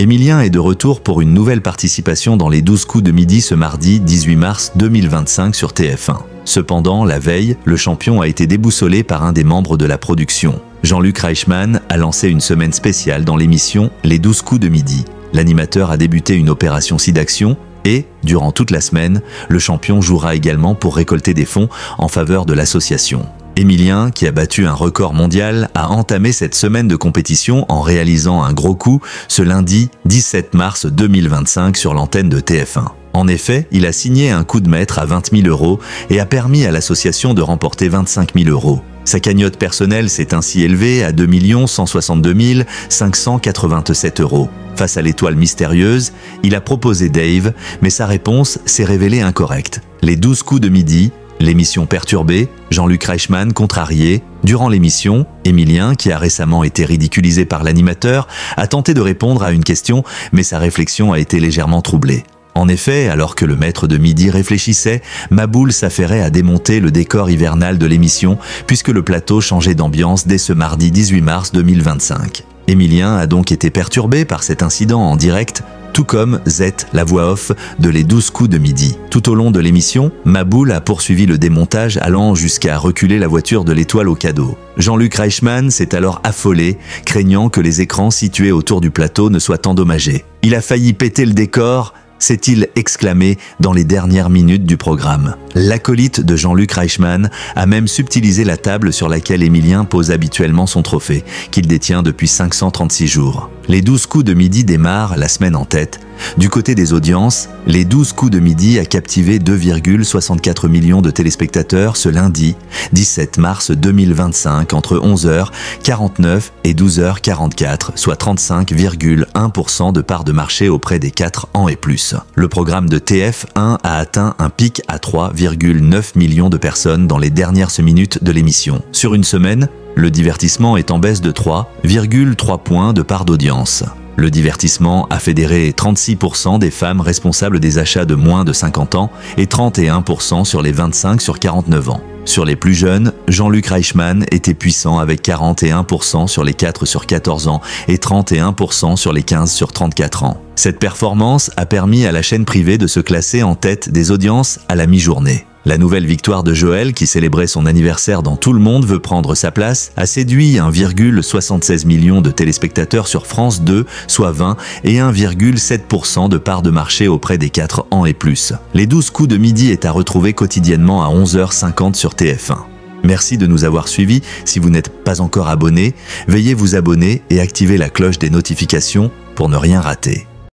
Emilien est de retour pour une nouvelle participation dans les 12 coups de midi ce mardi 18 mars 2025 sur TF1. Cependant, la veille, le champion a été déboussolé par un des membres de la production. Jean-Luc Reichmann a lancé une semaine spéciale dans l'émission Les 12 coups de midi. L'animateur a débuté une opération SIDAction et, durant toute la semaine, le champion jouera également pour récolter des fonds en faveur de l'association. Emilien, qui a battu un record mondial, a entamé cette semaine de compétition en réalisant un gros coup ce lundi 17 mars 2025 sur l'antenne de TF1. En effet, il a signé un coup de maître à 20 000 € et a permis à l'association de remporter 25 000 €. Sa cagnotte personnelle s'est ainsi élevée à 2 162 587 €. Face à l'étoile mystérieuse, il a proposé Dave, mais sa réponse s'est révélée incorrecte. Les 12 coups de midi, l'émission perturbée, Jean-Luc Reichmann contrarié. Durant l'émission, Emilien, qui a récemment été ridiculisé par l'animateur, a tenté de répondre à une question, mais sa réflexion a été légèrement troublée. En effet, alors que le maître de midi réfléchissait, Maboul s'affairait à démonter le décor hivernal de l'émission, puisque le plateau changeait d'ambiance dès ce mardi 18 mars 2025. Emilien a donc été perturbé par cet incident en direct, tout comme Z, la voix off de Les 12 coups de midi. Tout au long de l'émission, Maboul a poursuivi le démontage allant jusqu'à reculer la voiture de l'étoile au cadeau. Jean-Luc Reichmann s'est alors affolé, craignant que les écrans situés autour du plateau ne soient endommagés. Il a failli péter le décor, s'est-il exclamé dans les dernières minutes du programme. L'acolyte de Jean-Luc Reichmann a même subtilisé la table sur laquelle Emilien pose habituellement son trophée, qu'il détient depuis 536 jours. Les 12 coups de midi démarrent la semaine en tête. Du côté des audiences, les 12 coups de midi a captivé 2,64 millions de téléspectateurs ce lundi 17 mars 2025 entre 11h49 et 12h44, soit 35,1% de part de marché auprès des 4 ans et plus. Le programme de TF1 a atteint un pic à 3,9 millions de personnes dans les dernières minutes de l'émission. Sur une semaine, le divertissement est en baisse de 3,3 points de part d'audience. Le divertissement a fédéré 36% des femmes responsables des achats de moins de 50 ans et 31% sur les 25 sur 49 ans. Sur les plus jeunes, Jean-Luc Reichmann était puissant avec 41% sur les 4 sur 14 ans et 31% sur les 15 sur 34 ans. Cette performance a permis à la chaîne privée de se classer en tête des audiences à la mi-journée. La nouvelle victoire de Joël, qui célébrait son anniversaire dans Tout le monde veut prendre sa place, a séduit 1,76 million de téléspectateurs sur France 2, soit 20 et 1,7% de part de marché auprès des 4 ans et plus. Les 12 coups de midi est à retrouver quotidiennement à 11h50 sur TF1. Merci de nous avoir suivis. Si vous n'êtes pas encore abonné, veuillez vous abonner et activer la cloche des notifications pour ne rien rater.